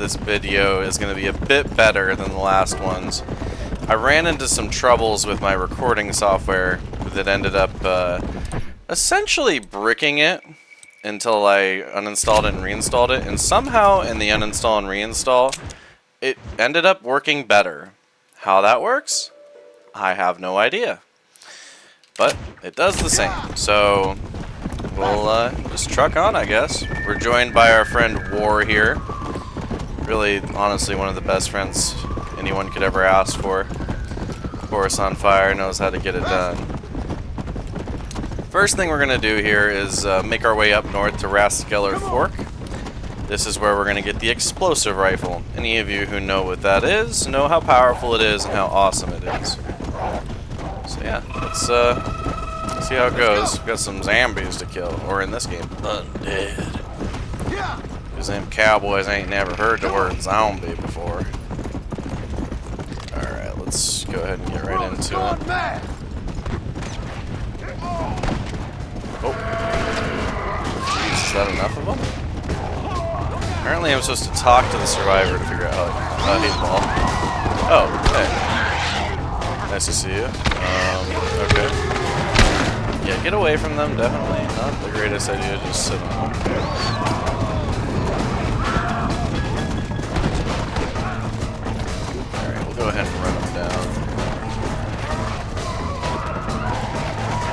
this video is going to be a bit better than the last ones. I ran into some troubles with my recording software that ended up essentially bricking it until I uninstalled it and reinstalled it, and somehow in the uninstall and reinstall it ended up working better. How that works, I have no idea, but it does the same. So we'll just truck on, I guess. We're joined by our friend War here. Really, honestly, one of the best friends anyone could ever ask for. Horse on fire, knows how to get it done. First thing we're going to do here is make our way up north to Raskeller Fork. This is where we're going to get the explosive rifle. Any of you who know what that is know how powerful it is and how awesome it is. So yeah, let's see how it goes. We've got some zombies to kill, or in this game, undead. Because them cowboys ain't never heard the word zombie before. Alright, let's go ahead and get right into it. Oh. Jeez, is that enough of them? Apparently I'm supposed to talk to the survivor to figure out how to hit the ball. Oh, hey. Nice to see you. Okay. Yeah, get away from them, definitely. Not the greatest idea, just sit on them. Alright, we'll go ahead and run them down.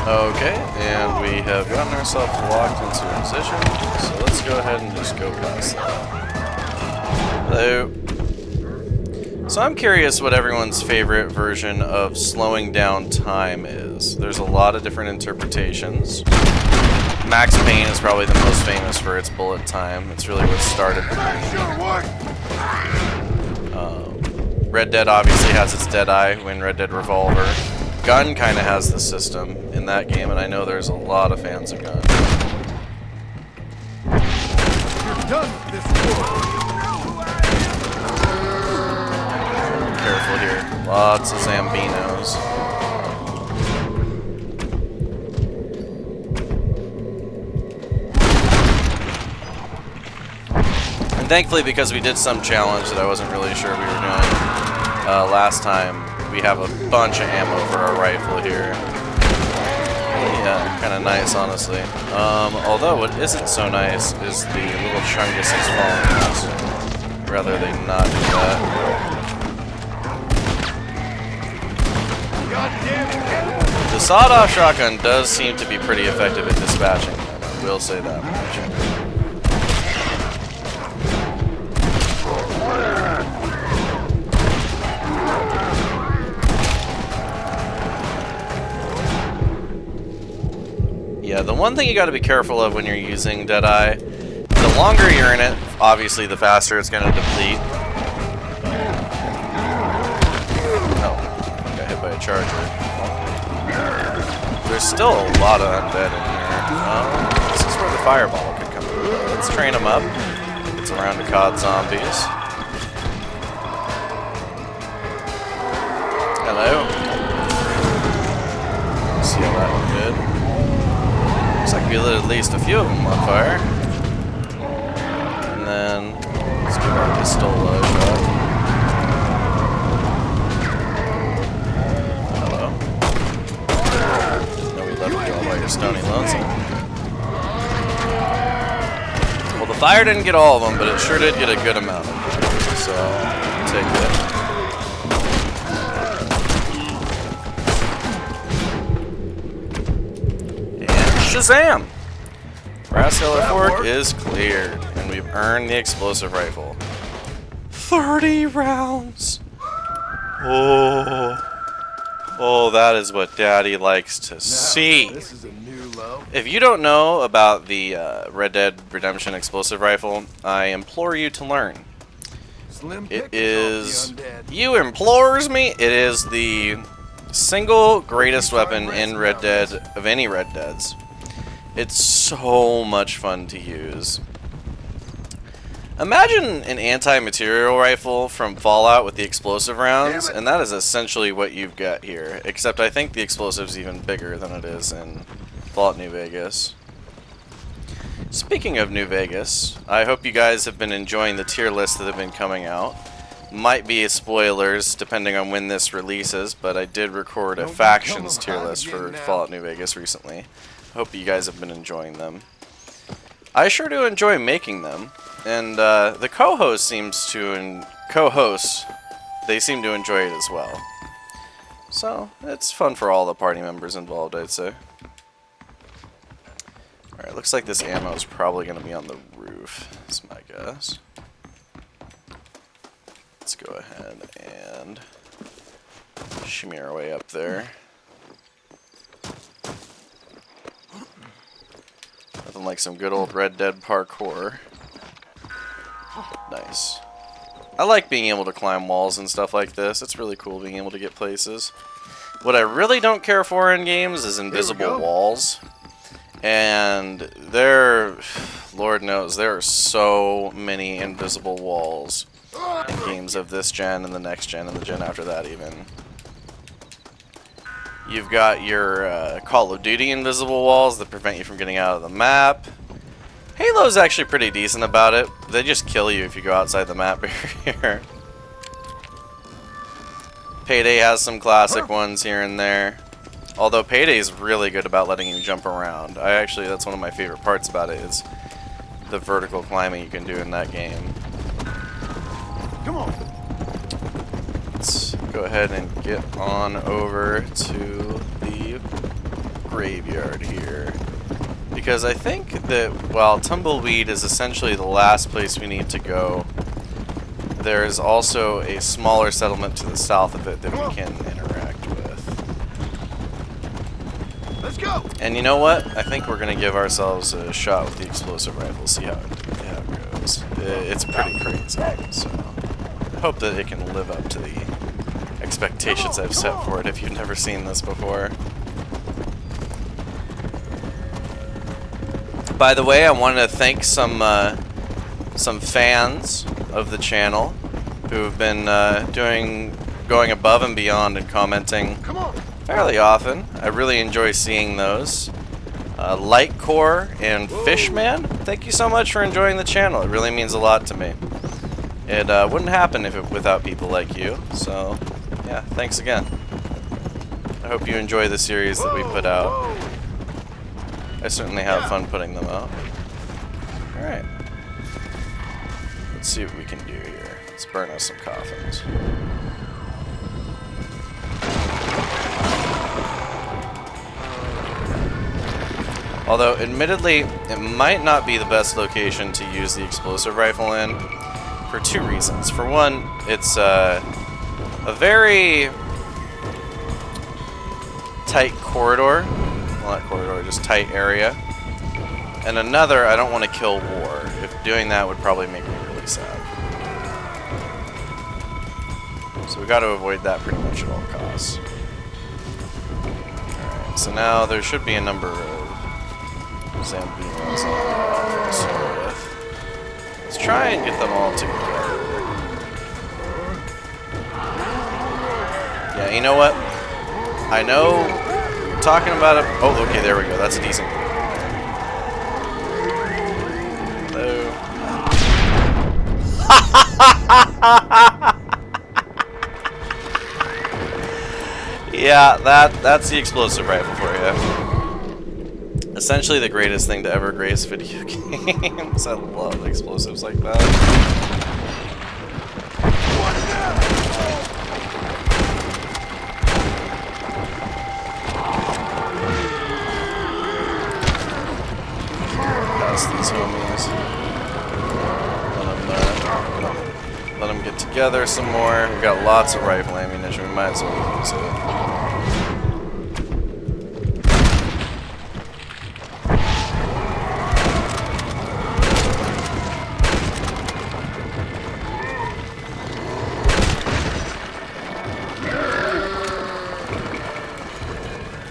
Okay, and we have gotten ourselves locked into a position, so let's go ahead and just go past that. Hello. So I'm curious what everyone's favorite version of slowing down time is. There's a lot of different interpretations. Max Payne is probably the most famous for its bullet time. It's really what started the game. Red Dead obviously has its Deadeye when Red Dead Revolver. Gun kind of has the system in that game, and I know there's a lot of fans of Gun. You're done with this war. Careful here. Lots of Zambinos. And thankfully, because we did some challenge that I wasn't really sure we were doing last time, we have a bunch of ammo for our rifle here. Yeah, kind of nice, honestly. Although what isn't so nice is the little chungus is following us. Rather they not do that. The sawed-off shotgun does seem to be pretty effective at dispatching them, I will say that much. Yeah, the one thing you gotta be careful of when you're using Deadeye, the longer you're in it, obviously the faster it's gonna deplete. Oh, got hit by a charger. There's still a lot of undead in here. This is where the fireball could come in. Let's train them up. It's around to COD zombies. Hello. Let's see how that one did. Looks like we lit at least a few of them on fire. And then let's give our pistol a shot. Hello. Didn't know we left you all by your stony lonesome. Well, the fire didn't get all of them, but it sure did get a good amount of them. So, take it. Shazam! Raskeller Fork is cleared, and we've earned the explosive rifle. 30 rounds! Oh, that is what Daddy likes to see. This is a new low. If you don't know about the Red Dead Redemption explosive rifle, I implore you to learn. It is... You implores me? It is the single greatest weapon in Red Dead of any Red Deads. It's so much fun to use. Imagine an anti-material rifle from Fallout with the explosive rounds, and that is essentially what you've got here. Except I think the explosive's even bigger than it is in Fallout New Vegas. Speaking of New Vegas, I hope you guys have been enjoying the tier lists that have been coming out. Might be spoilers depending on when this releases, but I did record a factions tier list for Fallout New Vegas recently. Hope you guys have been enjoying them. I sure do enjoy making them, and the co-hosts they seem to enjoy it as well. So it's fun for all the party members involved, I'd say. Alright, looks like this ammo is probably going to be on the roof, that's my guess. Let's go ahead and shimmy our way up there. Nothing like some good old Red Dead parkour. Nice. I like being able to climb walls and stuff like this. It's really cool being able to get places. What I really don't care for in games is invisible walls. And Lord knows, there are so many invisible walls in games of this gen and the next gen and the gen after that even. You've got your Call of Duty invisible walls that prevent you from getting out of the map. Halo's actually pretty decent about it. They just kill you if you go outside the map barrier. Payday has some classic ones here and there. Although Payday's really good about letting you jump around. That's one of my favorite parts about it is the vertical climbing you can do in that game. Come on. Let's go ahead and get on over to the graveyard here. Because I think that while Tumbleweed is essentially the last place we need to go, there is also a smaller settlement to the south of it that we can interact with. Let's go. And you know what? I think we're going to give ourselves a shot with the explosive rifle, see how it goes. It's pretty crazy, so I hope that it can live up to the expectations I've set for it if you've never seen this before. By the way, I wanted to thank some fans of the channel who have been going above and beyond and commenting fairly often. I really enjoy seeing those. Lightcore and Fishman, thank you so much for enjoying the channel. It really means a lot to me. It wouldn't happen without people like you. So, yeah, thanks again. I hope you enjoy the series that we put out. I certainly have fun putting them out. Alright. Let's see what we can do here. Let's burn us some coffins. Although, admittedly, it might not be the best location to use the explosive rifle in for two reasons. For one, it's a very tight corridor. Well, not corridor, just tight area. And another, I don't want to kill war. If doing that would probably make me really sad. So we got to avoid that pretty much at all costs. Alright, so now there should be a number of Zambinos on the start with. Let's try and get them all together. Yeah, you know what? I know we're talking about it. Oh, okay, there we go. That's a decent one. Hello. Yeah, that's the explosive rifle for you. Essentially the greatest thing to ever grace video games. I love explosives like that. These homies. Let them get together some more. We've got lots of rifle ammunition. We might as well use it.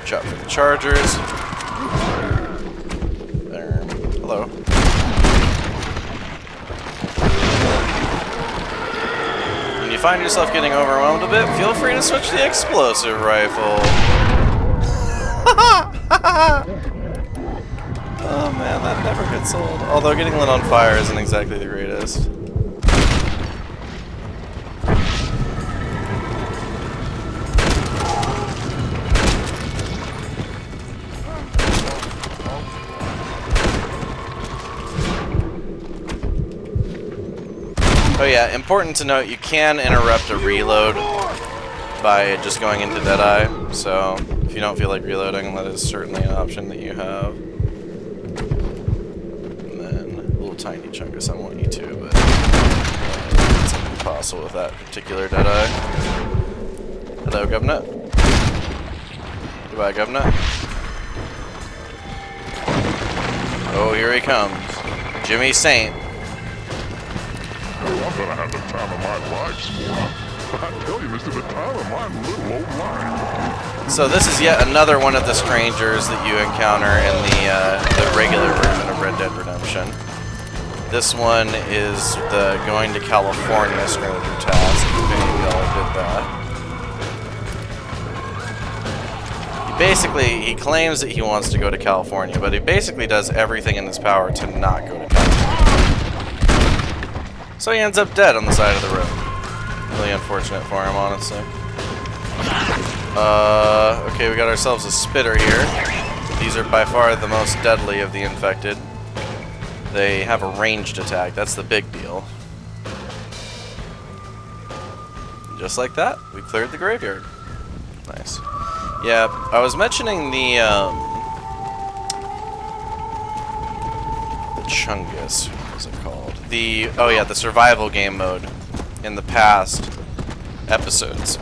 Shot for the chargers. Hello. When you find yourself getting overwhelmed a bit, feel free to switch to the explosive rifle. Oh man, that never gets old. Although getting lit on fire isn't exactly the greatest. Oh yeah, important to note, you can interrupt a reload by just going into Deadeye, so if you don't feel like reloading, that is certainly an option that you have. And then a little tiny chunk of some want you to, but it's impossible with that particular Deadeye. Hello, Governor. Goodbye, Governor. Oh, here he comes. Jimmy Saint. Oh, I'm gonna have the time of my life, Spore. I tell you, mister, the time of my little old life. So this is yet another one of the strangers that you encounter in the regular version of Red Dead Redemption. This one is the going to California stranger task, if any of y'all did that. He claims that he wants to go to California, but he basically does everything in his power to not go to California. So he ends up dead on the side of the road. Really unfortunate for him, honestly. Okay, we got ourselves a spitter here. These are by far the most deadly of the infected. They have a ranged attack, that's the big deal. Just like that, we cleared the graveyard. Nice. Yeah, I was mentioning the Chungus, what was it called? Oh yeah, the survival game mode in the past episodes,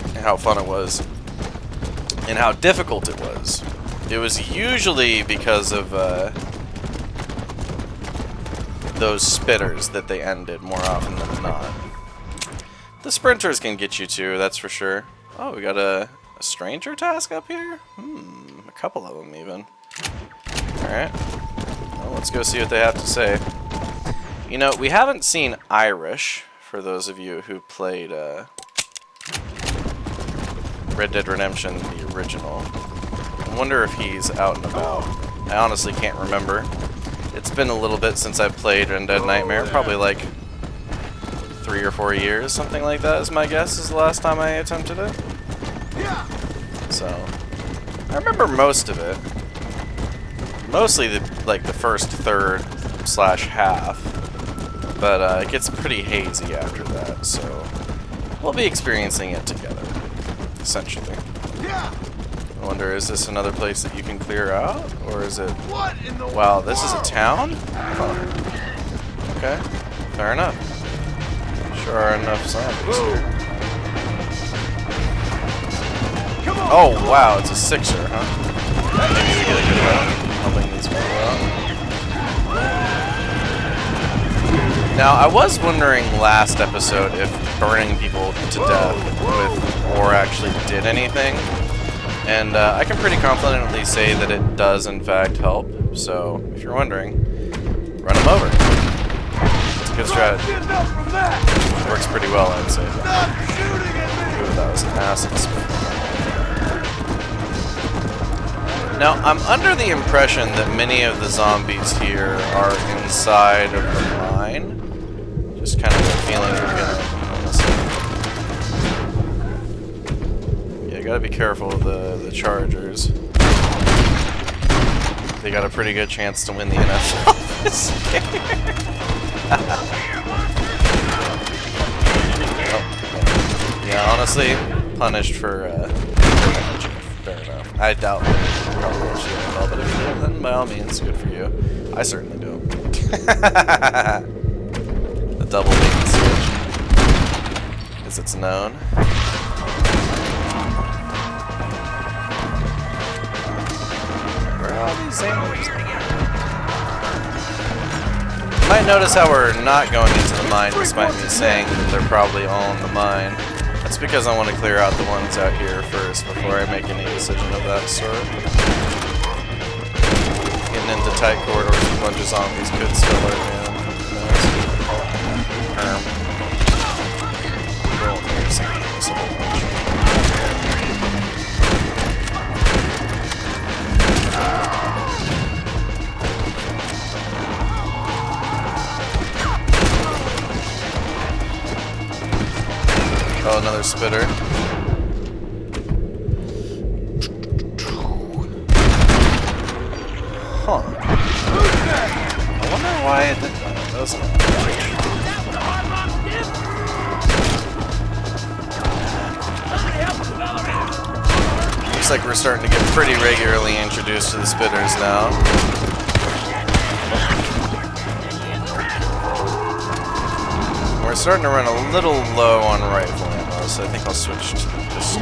and how fun it was, and how difficult it was. It was usually because of those spitters that they ended more often than not. The sprinters can get you too, that's for sure. Oh, we got a stranger task up here? A couple of them even. Alright. Well, let's go see what they have to say. You know, we haven't seen Irish, for those of you who played Red Dead Redemption, the original. I wonder if he's out and about. I honestly can't remember. It's been a little bit since I've played Undead Nightmare, probably like 3 or 4 years, something like that is my guess, is the last time I attempted it. So, I remember most of it. Mostly the first third / half. But it gets pretty hazy after that, so we'll be experiencing it together, essentially. I wonder, is this another place that you can clear out? Or is it... Wow, this is a town? Huh. Okay, fair enough. Sure are enough zombies here. Oh, wow, it's a 6er, huh? Maybe we get a good round helping these people out. Now, I was wondering last episode if burning people to death with ore actually did anything. And I can pretty confidently say that it does, in fact, help. So, if you're wondering, run them over. It's a good strategy. It works pretty well, I'd say. Ooh, that was an acid spin. Now, I'm under the impression that many of the zombies here are inside of the mine. Just kind of a feeling I'm getting. Yeah, you gotta be careful with the Chargers. They got a pretty good chance to win the NFL this year. Oh, yeah, honestly, punished for fair enough. I doubt that you probably should have NFL, but if you do, then by all means, good for you. I certainly do. The double bait and switch, as it's known. Where are all these zombies? You might notice how we're not going into the mine, despite me saying that they're probably all in the mine. That's because I want to clear out the ones out here first before I make any decision of that sort. Getting into tight corridors with a bunch of zombies could still lurk in. Oh, another spitter. Huh. I wonder why it did that. That was looks like we're starting to get pretty regularly introduced to the spitters now. We're starting to run a little low on rifle ammo, so I think I'll switch to this.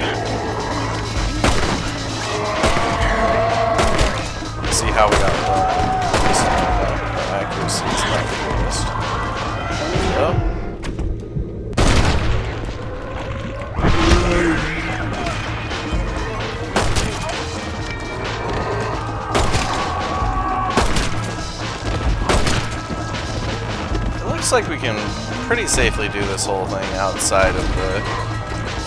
See how we got accuracy is not the greatest. Yep. It looks like we can pretty safely do this whole thing outside of the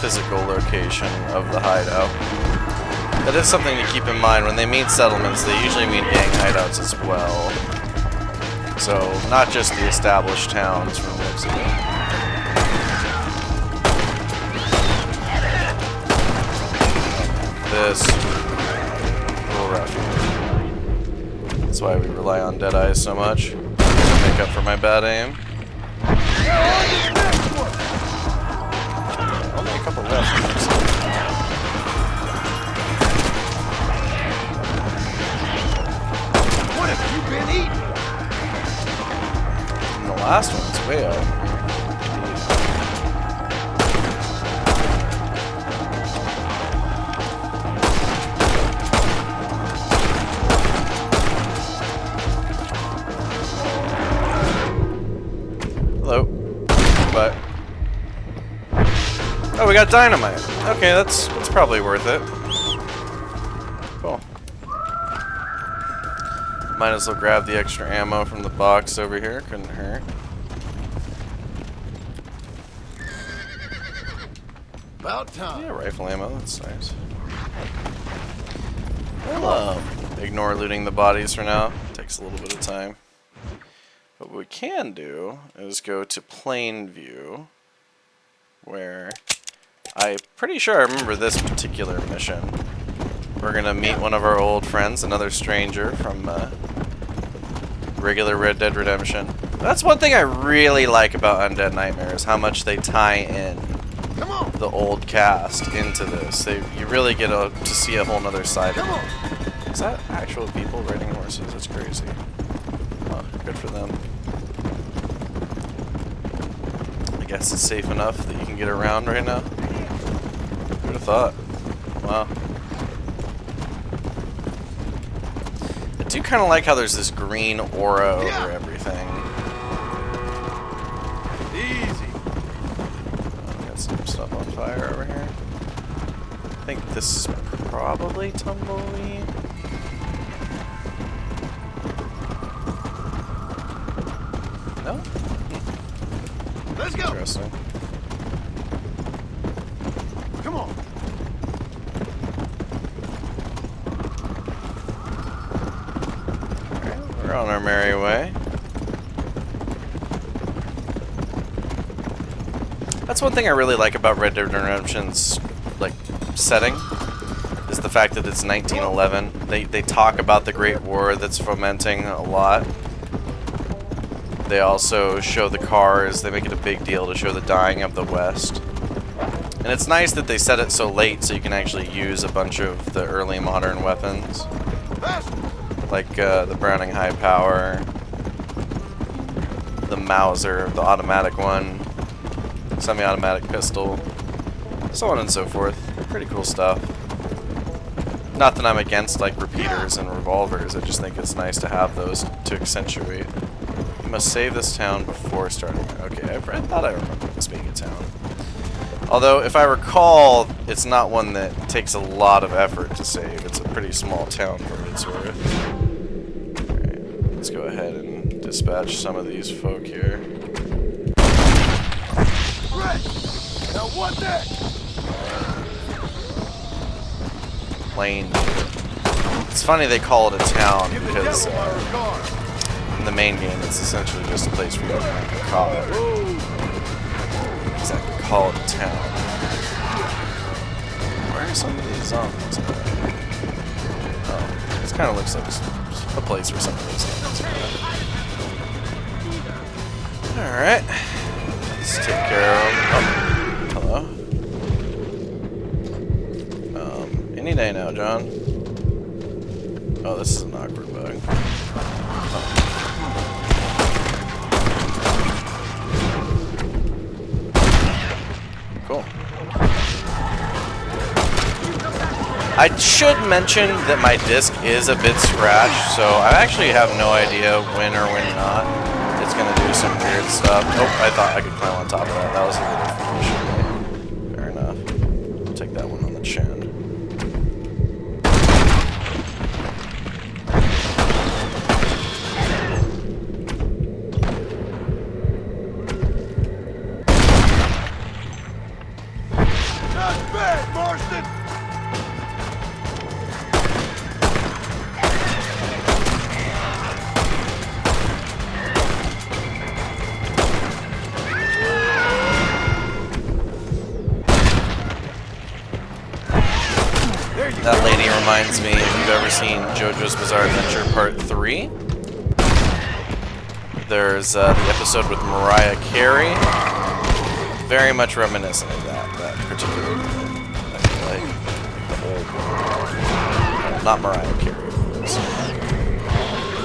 physical location of the hideout. That is something to keep in mind. When they mean settlements, they usually mean gang hideouts as well. So, not just the established towns from the looks of it. This little rough. That's why we rely on dead eyes so much. To make up for my bad aim. Only a couple left. What have you been eating? And the last one's way up. Hello. But oh, we got dynamite. Okay, that's probably worth it. Cool. Might as well grab the extra ammo from the box over here. Couldn't hurt. About time. Yeah, rifle ammo. That's nice. We'll ignore looting the bodies for now. Takes a little bit of time. But what we can do is go to plain view, where I'm pretty sure I remember this particular mission. We're gonna meet one of our old friends, another stranger from regular Red Dead Redemption. That's one thing I really like about Undead Nightmare, is how much they tie in the old cast into this. You really get to see a whole nother side of it. Is that actual people riding horses? That's crazy. Oh, good for them. I guess it's safe enough that you can get around right now. Who'd have thought? Wow. I do kind of like how there's this green aura over everything. Easy. Got some stuff on fire over here. I think this is probably tumbleweed. No? Let's go. Interesting. Come on. Alright, we're on our merry way. That's one thing I really like about Red Dead Redemption's setting, is the fact that it's 1911. They talk about the Great War that's fomenting a lot. They also show the cars. They make it a big deal to show the dying of the West. And it's nice that they set it so late so you can actually use a bunch of the early modern weapons. Like the Browning High Power, the Mauser, the automatic one, semi-automatic pistol, so on and so forth. Pretty cool stuff. Not that I'm against repeaters and revolvers, I just think it's nice to have those to accentuate. You must save this town before starting. Okay, I thought I remember this being a town. Although, if I recall, it's not one that takes a lot of effort to save. It's a pretty small town for what it's worth. Alright, let's go ahead and dispatch some of these folk here. Right. Now what next? Plain. It's funny they call it a town because in the main game it's essentially just a place where you can call it. Exactly, call it a town. Where are some of these zombies? Oh, this kind of looks like a place where some of these zombies are. Alright. Let's take care of... Oh, hello. Any day now, John. Oh, this is an awkward bug. Oh. Cool. I should mention that my disc is a bit scratched, so I actually have no idea when or when not it's going to do some weird stuff. Oh, I thought I could climb on top of that. That was a little foolish. Fair enough. I'll take that one on the chin. Not bad, Marston! That lady reminds me, if you've ever seen JoJo's Bizarre Adventure Part 3, there's the episode with Mariah Carey. Very much reminiscent of that particular movie. I feel like the old one. Not Mariah Carey, of course.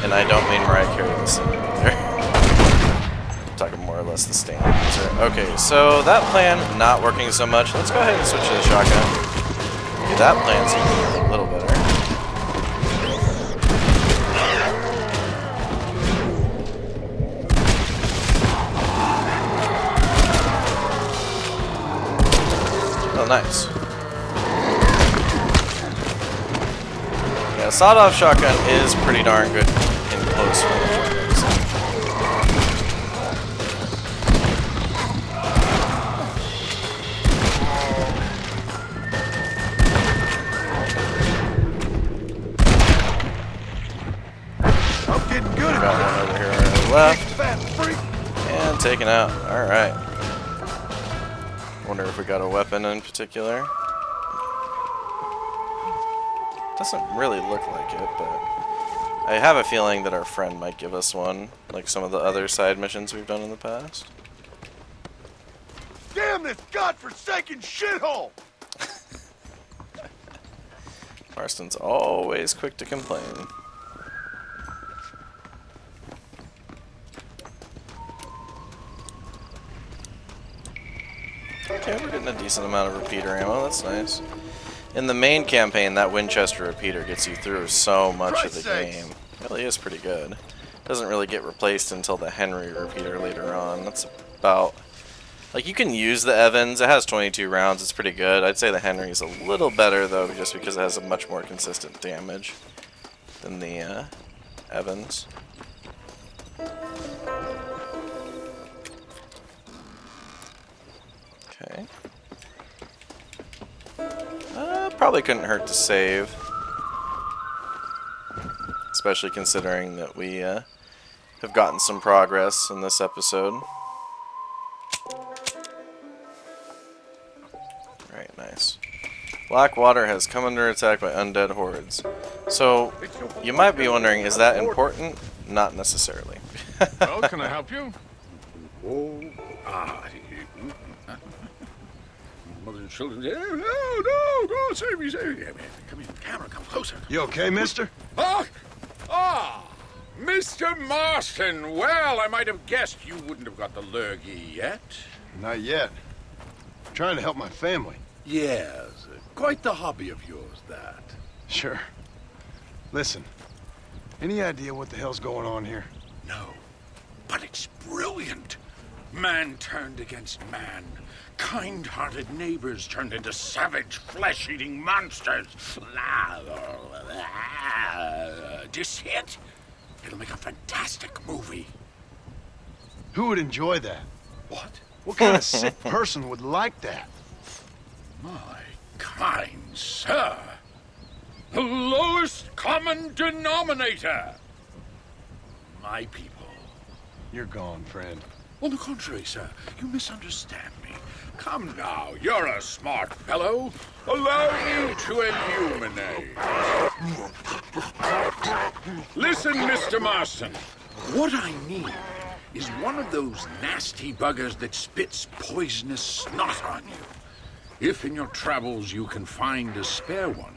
And I don't mean Mariah Carey the singer either. I'm talking more or less the stand user. Okay, so that plan not working so much. Let's go ahead and switch to the shotgun. Okay, that plan seems to be a little better. Oh, nice. Yeah, sawed-off shotgun is pretty darn good in close range. I'm getting good at Got one over here on the left. fat freak. And taken out. Alright. Wonder if we got a weapon in particular. Doesn't really look like it, but I have a feeling that our friend might give us one, like some of the other side missions we've done in the past. Damn this godforsaken shithole! Marston's always quick to complain. Okay, we're getting a decent amount of repeater ammo, that's nice. In the main campaign, that Winchester repeater gets you through so much of the game. It really is pretty good. Doesn't really get replaced until the Henry repeater later on. That's about... Like, you can use the Evans, it has 22 rounds, it's pretty good. I'd say the Henry's a little better, though, just because it has a much more consistent damage than the Evans. Okay. Probably couldn't hurt to save. Especially considering that we have gotten some progress in this episode. Alright, nice. Blackwater has come under attack by undead hordes. So, you might be wondering, is that important? Not necessarily. Well, can I help you? Oh, mother and children. No, save me. Come here, camera, come closer. You okay, mister? Mr. Marston. Well, I might have guessed you wouldn't have got the lurgy yet. Not yet. I'm trying to help my family. Yes, quite the hobby of yours, that. Sure. Listen, any idea what the hell's going on here? No, but it's brilliant. Man turned against man. Kind-hearted neighbors turned into savage, flesh-eating monsters. Do you see it? It'll make a fantastic movie. Who would enjoy that? What? What kind of sick person would like that? My kind sir. The lowest common denominator. My people. You're gone, friend. On the contrary, sir, you misunderstand me. Come now, you're a smart fellow. Allow me to illuminate. Listen, Mr. Marston. What I need is one of those nasty buggers that spits poisonous snot on you. If in your travels you can find a spare one,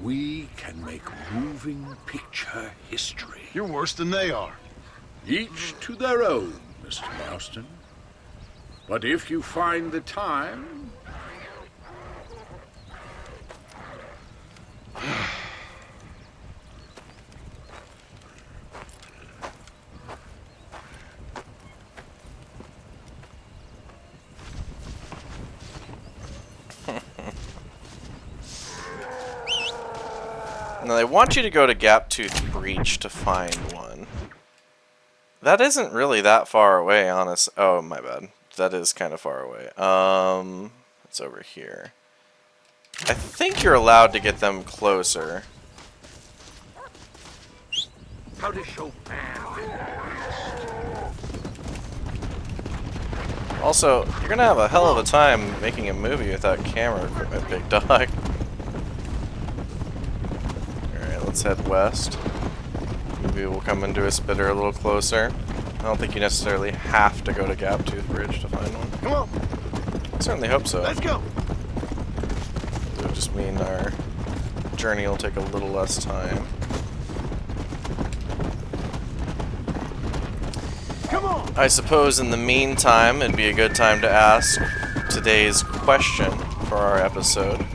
we can make moving picture history. You're worse than they are. Each to their own, Mr. Marston. But if you find the time... Now they want you to go to Gaptooth Breach to find one. That isn't really that far away, honest. Oh, my bad. That is kind of far away. It's over here. I think you're allowed to get them closer. How to show Also, you're gonna have a hell of a time making a movie without camera equipment, big dog. Alright, let's head west. Maybe we'll come into a spitter a little closer. I don't think you necessarily have to go to Gaptooth Bridge to find one. Come on. I certainly hope so. Let's go. It would just mean our journey will take a little less time. Come on. I suppose in the meantime, it'd be a good time to ask today's question for our episode.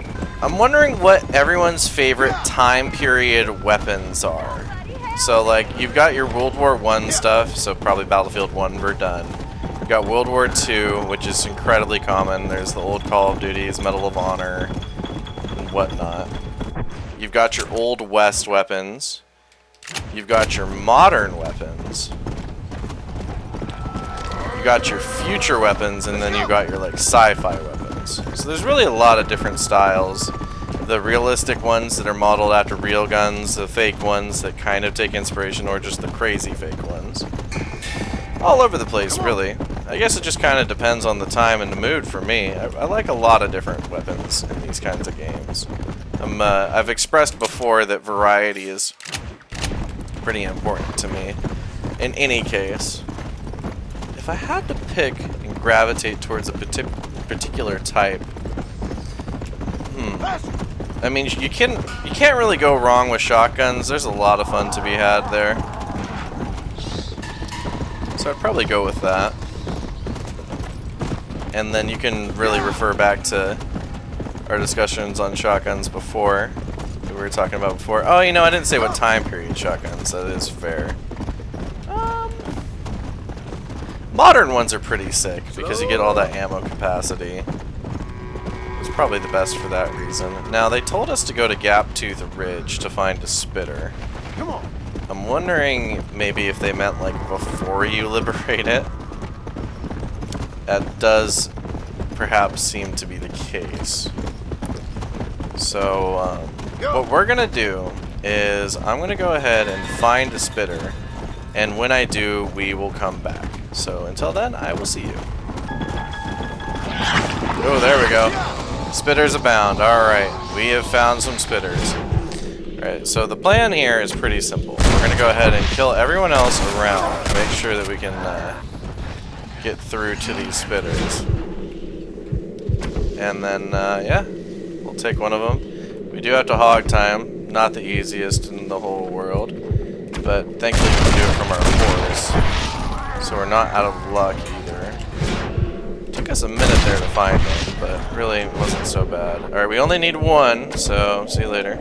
I'm wondering what everyone's favorite time period weapons are. So, like, you've got your World War I stuff, so probably Battlefield 1, Verdun. You've got World War II, which is incredibly common. There's the old Call of Duties, Medal of Honor, and whatnot. You've got your Old West weapons. You've got your modern weapons. You got your future weapons, and then you got your, like, sci-fi weapons. So there's really a lot of different styles. The realistic ones that are modeled after real guns, the fake ones that kind of take inspiration, or just the crazy fake ones. All over the place, really. I guess it just kind of depends on the time and the mood for me. I like a lot of different weapons in these kinds of games. I've expressed before that variety is pretty important to me. In any case, if I had to pick and gravitate towards a particular type, I mean, you can't really go wrong with shotguns. There's a lot of fun to be had there. So I'd probably go with that. And then you can really refer back to our discussions on shotguns before, that we were talking about before. Oh, you know, I didn't say what time period shotguns. That is fair. Modern ones are pretty sick because you get all that ammo capacity. It's probably the best for that reason. Now, they told us to go to Gaptooth Ridge to find a spitter. Come on. I'm wondering maybe if they meant like before you liberate it. That does perhaps seem to be the case. So, what we're gonna do is I'm gonna go ahead and find a spitter, and when I do, we will come back. So until then, I will see you. Oh, there we go. Spitters abound. Alright, we have found some spitters. Alright, so the plan here is pretty simple. We're going to go ahead and kill everyone else around. Make sure that we can get through to these spitters. And then, yeah, we'll take one of them. We do have to hog time. Not the easiest in the whole world. But thankfully we can do it from our horse. So we're not out of luck either. Took us a minute there to find them, but really it wasn't so bad. Alright, we only need one, so see you later.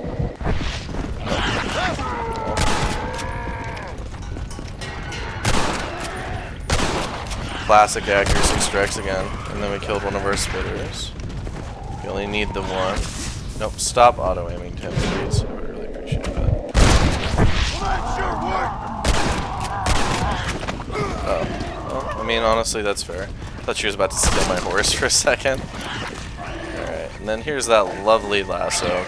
Classic accuracy strikes again. And then we killed one of our spitters. We only need the one. Nope, stop auto-aiming to him, please. I would really appreciate that. Oh. Well, I mean, honestly, that's fair. I thought she was about to steal my horse for a second. Alright, and then here's that lovely lasso.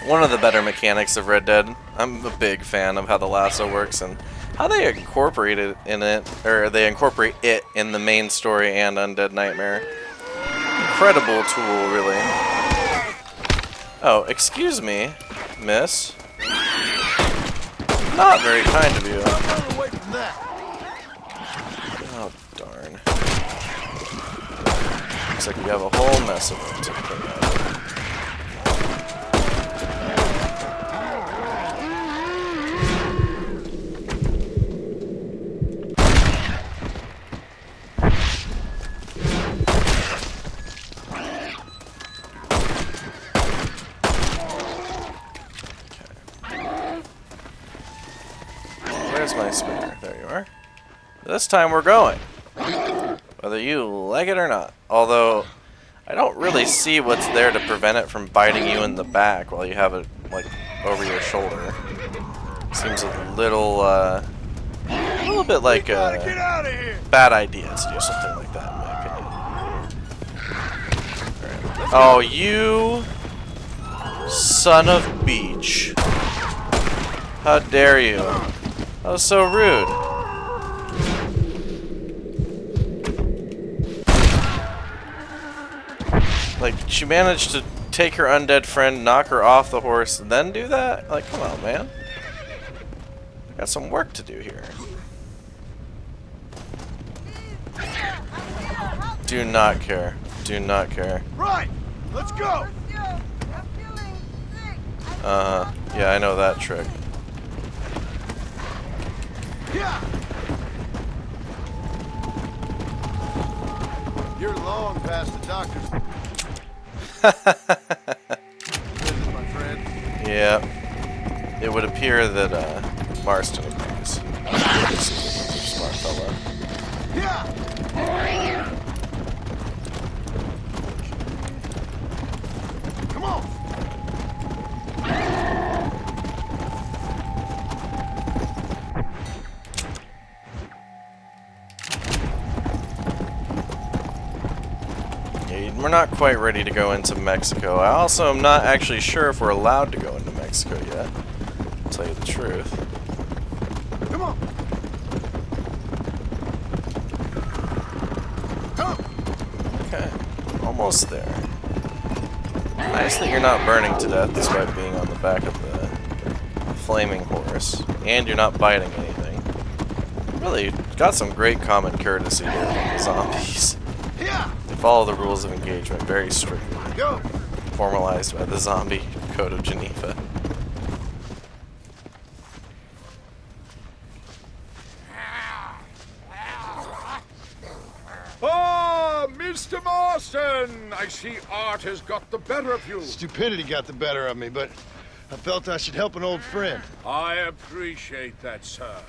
One of the better mechanics of Red Dead. I'm a big fan of how the lasso works and how they incorporate it in it, or they incorporate it in the main story and Undead Nightmare. incredible tool, really. Oh, excuse me, miss. Not very kind of you. Away from that. Oh, darn. Looks like we have a whole mess of them to clean up. Where's my spinner? There you are. This time we're going. Whether you like it or not. Although, I don't really see what's there to prevent it from biting you in the back while you have it, like, over your shoulder. Seems a little bit like a bad idea to do something like that, in my opinion. Right. Oh, you son of beach. How dare you? That was so rude. Like, did she manage to take her undead friend, knock her off the horse, and then do that? Like, come on, man. Got some work to do here. Do not care. Do not care. Right. Let's go. Yeah, I know that trick. Yeah. You're long past the doctor's. My friend. Yeah. It would appear that Marston agrees. He's a smart fellow. Yeah. Come on. We're not quite ready to go into Mexico. I also am not actually sure if we're allowed to go into Mexico yet. I'll tell you the truth. Come on. Come. Okay. Almost there. Nice that you're not burning to death despite being on the back of the flaming horse. And you're not biting anything. Really got some great common courtesy here from the zombies. Yeah. They follow the rules of engagement very strictly. Go. Formalized by the Zombie Code of Geneva. Ah, Mr. Marston! I see art has got the better of you. Stupidity got the better of me, but I felt I should help an old friend. I appreciate that, sir.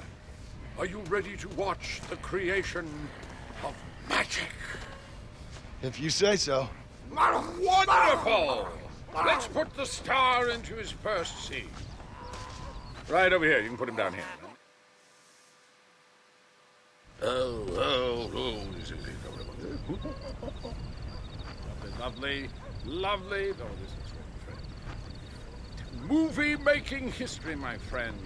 Are you ready to watch the creation of magic? If you say so. Wonderful! Let's put the star into his first scene. Right over here. You can put him down here. Oh. Lovely. Oh, this is movie-making history, my friends.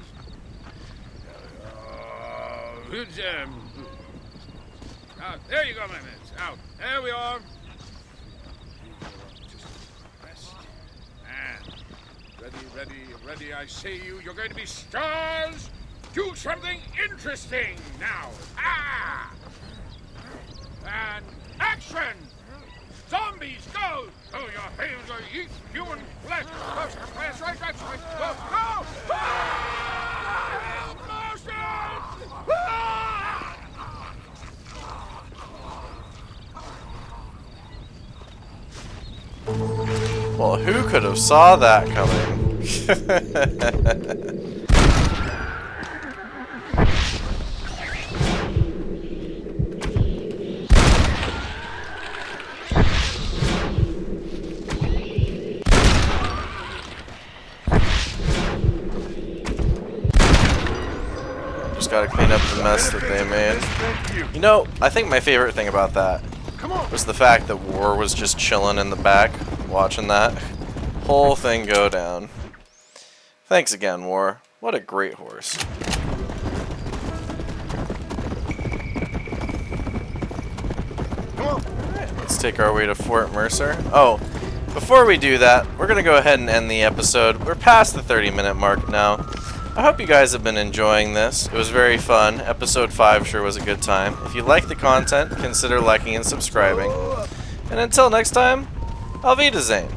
There you go, my man. Out. There we are. Just rest. And ready. I see you. You're going to be stars. Do something interesting now. And action. Zombies, go. Oh, your hands are eat human flesh. That's right. Go. Well, who could have saw that coming? Just gotta clean up the mess that they made. You know, I think my favorite thing about that was the fact that War was just chilling in the back, watching that whole thing go down. Thanks again, War. What a great horse. Come on. Let's take our way to Fort Mercer. Oh, before we do that, we're going to go ahead and end the episode. We're past the 30-minute mark now. I hope you guys have been enjoying this. It was very fun. Episode 5 sure was a good time. If you like the content, consider liking and subscribing. And until next time, Auf Wiedersehen.